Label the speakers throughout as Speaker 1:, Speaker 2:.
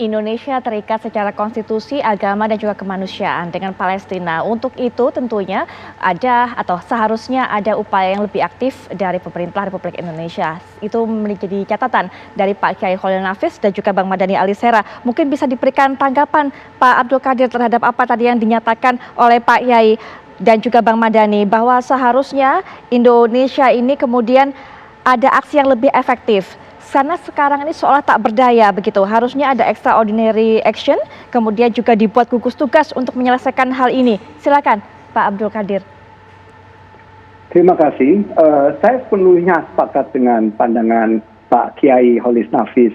Speaker 1: Indonesia terikat secara konstitusi, agama, dan juga kemanusiaan dengan Palestina. Untuk itu tentunya ada atau seharusnya ada upaya yang lebih aktif dari pemerintah Republik Indonesia. Itu menjadi catatan dari Pak Kiai Kholil Nafis dan juga Bang Mardhani Alisera. Mungkin bisa diberikan tanggapan Pak Abdul Qadir terhadap apa tadi yang dinyatakan oleh Pak Kiai dan juga Bang Mardhani bahwa seharusnya Indonesia ini kemudian ada aksi yang lebih efektif. Karena sekarang ini seolah tak berdaya begitu. Harusnya ada extraordinary action, kemudian juga dibuat gugus tugas untuk menyelesaikan hal ini. Silakan Pak Abdul Qadir.
Speaker 2: Terima kasih. Saya sepenuhnya sepakat dengan pandangan Pak Kiai Kholil Nafis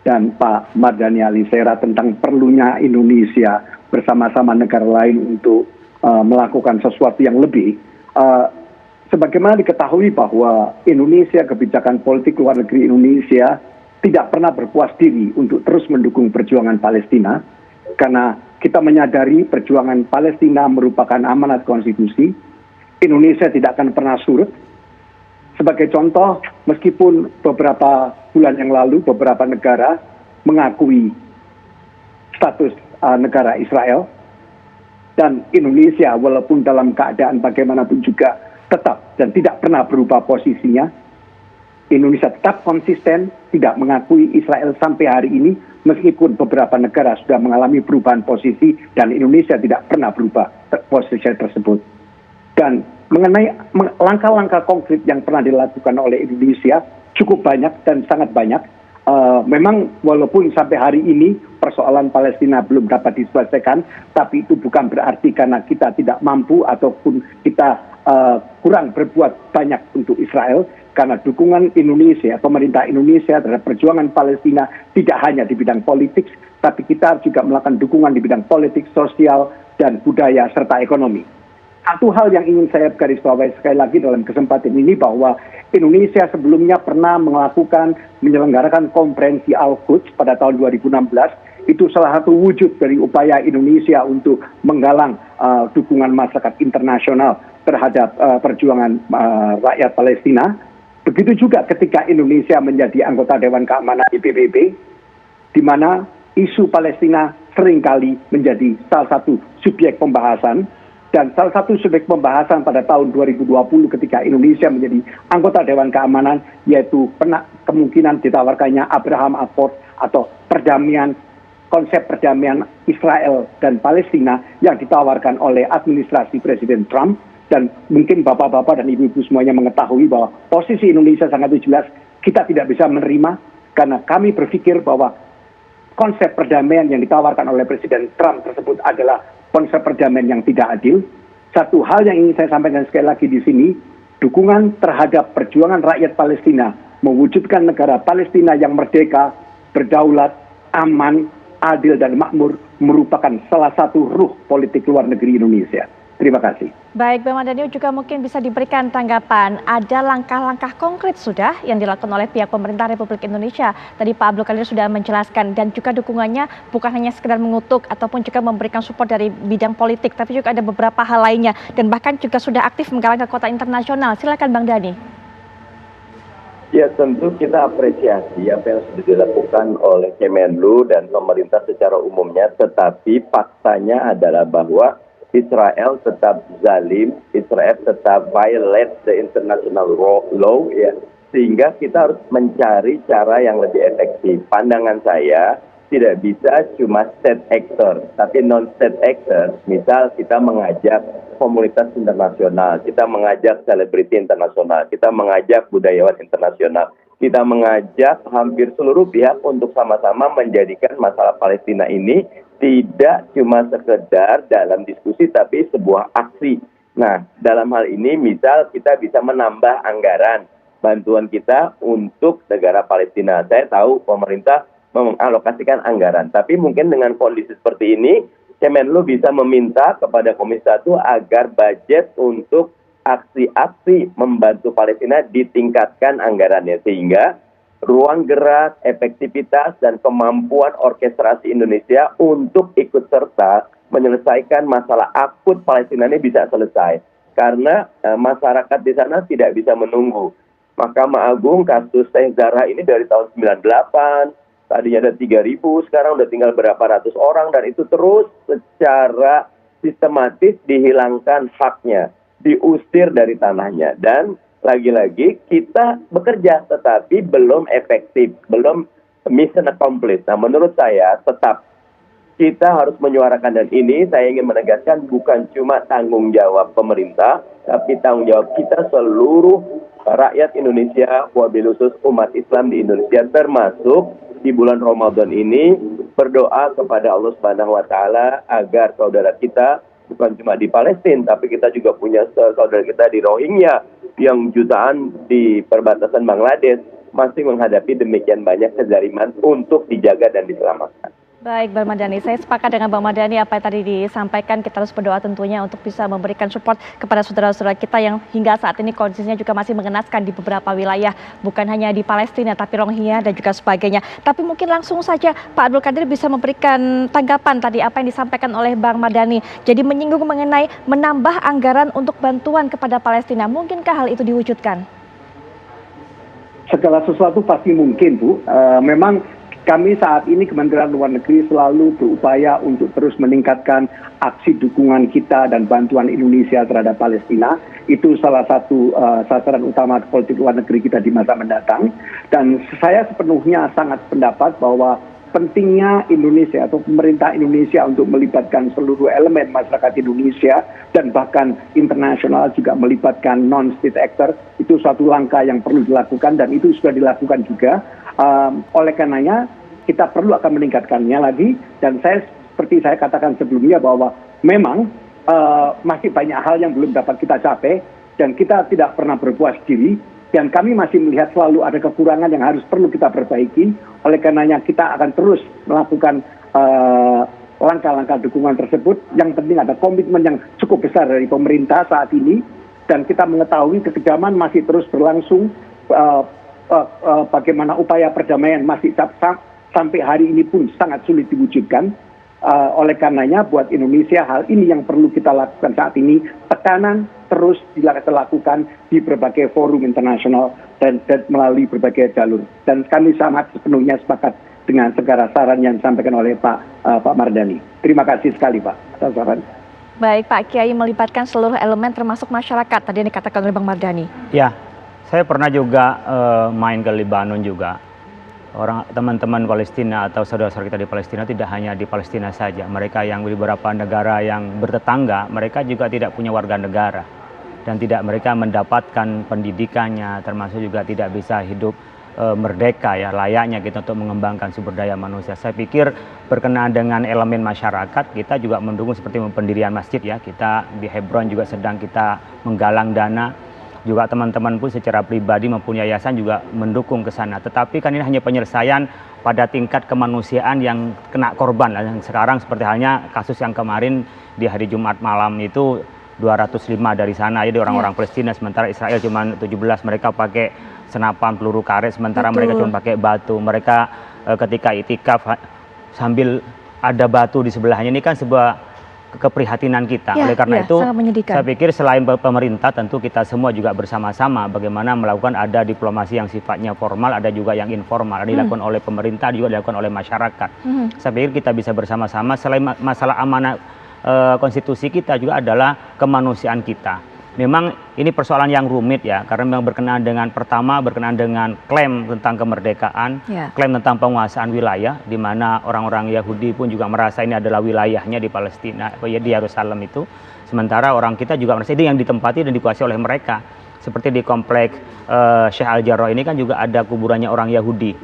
Speaker 2: dan Pak Mardhani Alisera tentang perlunya Indonesia bersama-sama negara lain untuk melakukan sesuatu yang lebih. Sebagaimana diketahui bahwa Indonesia, kebijakan politik luar negeri Indonesia tidak pernah berpuas diri untuk terus mendukung perjuangan Palestina, karena kita menyadari perjuangan Palestina merupakan amanat konstitusi. Indonesia tidak akan pernah surut. Sebagai contoh, meskipun beberapa bulan yang lalu beberapa negara mengakui status negara Israel, dan Indonesia walaupun dalam keadaan bagaimanapun juga tetap dan tidak pernah berubah posisinya. Indonesia tetap konsisten tidak mengakui Israel sampai hari ini, meskipun beberapa negara sudah mengalami perubahan posisi dan Indonesia tidak pernah berubah posisi tersebut. Dan mengenai langkah-langkah konkret yang pernah dilakukan oleh Indonesia cukup banyak dan sangat banyak. Memang walaupun sampai hari ini persoalan Palestina belum dapat diselesaikan, tapi itu bukan berarti karena kita tidak mampu ataupun kita kurang berbuat banyak untuk Israel, karena dukungan Indonesia, pemerintah Indonesia terhadap perjuangan Palestina tidak hanya di bidang politik, tapi kita juga melakukan dukungan di bidang politik, sosial, dan budaya serta ekonomi. Satu hal yang ingin saya garisbawahi sekali lagi dalam kesempatan ini bahwa Indonesia sebelumnya pernah menyelenggarakan konferensi Al-Quds pada tahun 2016. Itu salah satu wujud dari upaya Indonesia untuk menggalang dukungan masyarakat internasional terhadap perjuangan rakyat Palestina. Begitu juga ketika Indonesia menjadi anggota Dewan Keamanan PBB, di mana isu Palestina seringkali menjadi salah satu subjek pembahasan. Dan salah satu subjek pembahasan pada tahun 2020 ketika Indonesia menjadi anggota Dewan Keamanan, yaitu kemungkinan ditawarkannya Abraham Accord atau perdamaian, konsep perdamaian Israel dan Palestina yang ditawarkan oleh administrasi Presiden Trump. Dan mungkin bapak-bapak dan ibu-ibu semuanya mengetahui bahwa posisi Indonesia sangat jelas, kita tidak bisa menerima karena kami berpikir bahwa konsep perdamaian yang ditawarkan oleh Presiden Trump tersebut adalah konsep perdamaian yang tidak adil. Satu hal yang ingin saya sampaikan sekali lagi di sini, dukungan terhadap perjuangan rakyat Palestina mewujudkan negara Palestina yang merdeka, berdaulat, aman, adil, dan makmur merupakan salah satu ruh politik luar negeri Indonesia. Terima kasih.
Speaker 1: Baik, Bang Mardhani juga mungkin bisa diberikan tanggapan. Ada langkah-langkah konkret sudah yang dilakukan oleh pihak pemerintah Republik Indonesia. Tadi Pak Abdul Qadir sudah menjelaskan dan juga dukungannya bukan hanya sekedar mengutuk ataupun juga memberikan support dari bidang politik, tapi juga ada beberapa hal lainnya dan bahkan juga sudah aktif menggalang kekuatan internasional. Silakan Bang Dhani.
Speaker 3: Ya, tentu kita apresiasi apa yang sudah dilakukan oleh Kemenlu dan pemerintah secara umumnya, tetapi faktanya adalah bahwa Israel tetap zalim, Israel tetap violate the international law, ya, sehingga kita harus mencari cara yang lebih efektif. Pandangan saya tidak bisa cuma state actor, tapi non-state actor. Misal kita mengajak komunitas internasional, kita mengajak selebriti internasional, kita mengajak budayawan internasional, kita mengajak hampir seluruh pihak untuk sama-sama menjadikan masalah Palestina ini tidak cuma sekedar dalam diskusi, tapi sebuah aksi. Nah, dalam hal ini misal kita bisa menambah anggaran bantuan kita untuk negara Palestina. Saya tahu pemerintah mengalokasikan anggaran, tapi mungkin dengan kondisi seperti ini, Kemenlu bisa meminta kepada Komisi 1 agar budget untuk aksi-aksi membantu Palestina ditingkatkan anggarannya, sehingga ruang gerak, efektivitas, dan kemampuan orkestrasi Indonesia untuk ikut serta menyelesaikan masalah akut Palestina ini bisa selesai. Karena masyarakat di sana tidak bisa menunggu. Mahkamah Agung kasus Sheikh Jarrah ini dari tahun 98, tadinya ada 3.000, sekarang udah tinggal berapa ratus orang, dan itu terus secara sistematis dihilangkan haknya, diusir dari tanahnya. Dan lagi-lagi kita bekerja tetapi belum efektif, belum mission accomplished. Nah, menurut saya tetap kita harus menyuarakan, dan ini saya ingin menegaskan bukan cuma tanggung jawab pemerintah, tapi tanggung jawab kita seluruh rakyat Indonesia, wabil khusus umat Islam di Indonesia, termasuk di bulan Ramadan ini berdoa kepada Allah Subhanahu wa taala agar saudara kita bukan cuma di Palestina, tapi kita juga punya saudara kita di Rohingya yang jutaan di perbatasan Bangladesh masih menghadapi demikian banyak kezaliman untuk dijaga dan diselamatkan.
Speaker 1: Baik, Bang Mardhani, saya sepakat dengan Bang Mardhani apa yang tadi disampaikan. Kita harus berdoa tentunya untuk bisa memberikan support kepada saudara-saudara kita yang hingga saat ini kondisinya juga masih mengenaskan di beberapa wilayah, bukan hanya di Palestina tapi Rohingya dan juga sebagainya. Tapi mungkin langsung saja Pak Abdul Qadir bisa memberikan tanggapan tadi apa yang disampaikan oleh Bang Mardhani. Jadi menyinggung mengenai menambah anggaran untuk bantuan kepada Palestina. Mungkinkah hal itu diwujudkan?
Speaker 2: Segala sesuatu pasti mungkin, Bu. Memang kami saat ini Kementerian Luar Negeri selalu berupaya untuk terus meningkatkan aksi dukungan kita dan bantuan Indonesia terhadap Palestina. Itu salah satu sasaran utama politik luar negeri kita di masa mendatang. Dan saya sepenuhnya sangat pendapat bahwa pentingnya Indonesia atau pemerintah Indonesia untuk melibatkan seluruh elemen masyarakat Indonesia dan bahkan internasional juga melibatkan non-state actor, itu suatu langkah yang perlu dilakukan dan itu sudah dilakukan juga. Oleh karenanya kita perlu akan meningkatkannya lagi, dan saya seperti saya katakan sebelumnya bahwa memang masih banyak hal yang belum dapat kita capai dan kita tidak pernah berpuas diri, dan kami masih melihat selalu ada kekurangan yang harus perlu kita perbaiki. Oleh karenanya kita akan terus melakukan langkah-langkah dukungan tersebut. Yang penting ada komitmen yang cukup besar dari pemerintah saat ini, dan kita mengetahui kekejaman masih terus berlangsung. Bagaimana upaya perdamaian masih sampai hari ini pun sangat sulit diwujudkan. Oleh karenanya buat Indonesia hal ini yang perlu kita lakukan saat ini. Tekanan terus dilakukan di berbagai forum internasional dan melalui berbagai jalur. Dan kami sangat sepenuhnya sepakat dengan segala saran yang disampaikan oleh Pak Mardhani. Terima kasih sekali Pak atas saran.
Speaker 1: Baik, Pak Kiai melibatkan seluruh elemen termasuk masyarakat tadi yang dikatakan oleh Bang Mardhani.
Speaker 4: Ya, saya pernah juga main ke Lebanon juga. Teman-teman Palestina atau saudara-saudara kita di Palestina tidak hanya di Palestina saja. Mereka yang di beberapa negara yang bertetangga, mereka juga tidak punya warga negara. Dan mereka mendapatkan pendidikannya, termasuk juga tidak bisa hidup merdeka ya, layaknya kita untuk mengembangkan sumber daya manusia. Saya pikir berkenaan dengan elemen masyarakat, kita juga mendukung seperti pendirian masjid ya. Kita di Hebron juga sedang kita menggalang dana. Juga teman-teman pun secara pribadi maupun yayasan juga mendukung ke sana. Tetapi kan ini hanya penyelesaian pada tingkat kemanusiaan yang kena korban. Yang sekarang seperti halnya kasus yang kemarin di hari Jumat malam itu 205 dari sana ya, di orang-orang Palestina, sementara Israel cuma 17, mereka pakai senapan peluru karet, sementara mereka cuma pakai batu. Mereka ketika itikaf sambil ada batu di sebelahnya, ini kan sebuah keprihatinan kita. Oleh karena itu saya pikir selain pemerintah tentu kita semua juga bersama-sama bagaimana melakukan ada diplomasi yang sifatnya formal, ada juga yang informal, ada dilakukan oleh pemerintah, juga dilakukan oleh masyarakat. Saya pikir kita bisa bersama-sama. Selain masalah amanah konstitusi kita juga adalah kemanusiaan kita. Memang ini persoalan yang rumit ya, karena memang berkenaan dengan klaim tentang kemerdekaan, klaim tentang penguasaan wilayah, di mana orang-orang Yahudi pun juga merasa ini adalah wilayahnya di Palestina, di Yerusalem itu. Sementara orang kita juga merasa ini yang ditempati dan dikuasai oleh mereka. Seperti di kompleks Sheikh Al-Jarrah ini kan juga ada kuburannya orang Yahudi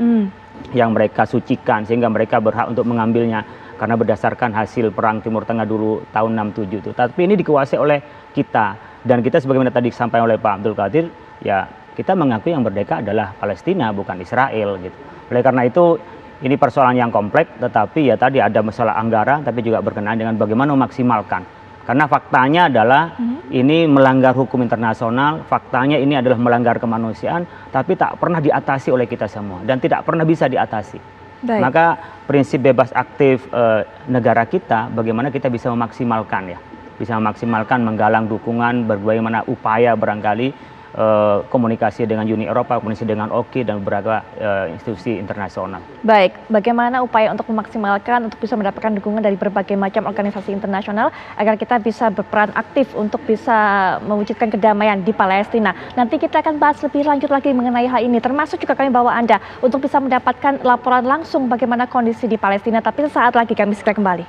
Speaker 4: yang mereka sucikan, sehingga mereka berhak untuk mengambilnya karena berdasarkan hasil perang Timur Tengah dulu tahun 67 itu. Tapi ini dikuasai oleh kita. Dan kita sebagaimana tadi disampaikan oleh Pak Abdul Qadir, ya kita mengakui yang merdeka adalah Palestina, bukan Israel gitu. Oleh karena itu ini persoalan yang kompleks, tetapi ya tadi ada masalah anggaran, tapi juga berkenaan dengan bagaimana memaksimalkan. Karena faktanya adalah ini melanggar hukum internasional, faktanya ini adalah melanggar kemanusiaan, tapi tak pernah diatasi oleh kita semua dan tidak pernah bisa diatasi. Baik. Maka prinsip bebas aktif negara kita, bagaimana kita bisa memaksimalkan ya. Bisa memaksimalkan, menggalang dukungan, bagaimana upaya barangkali komunikasi dengan Uni Eropa, komunikasi dengan OKI dan beberapa institusi internasional.
Speaker 1: Baik, bagaimana upaya untuk memaksimalkan untuk bisa mendapatkan dukungan dari berbagai macam organisasi internasional agar kita bisa berperan aktif untuk bisa mewujudkan kedamaian di Palestina. Nanti kita akan bahas lebih lanjut lagi mengenai hal ini, termasuk juga kami bawa Anda untuk bisa mendapatkan laporan langsung bagaimana kondisi di Palestina. Tapi sesaat lagi kami segera kembali.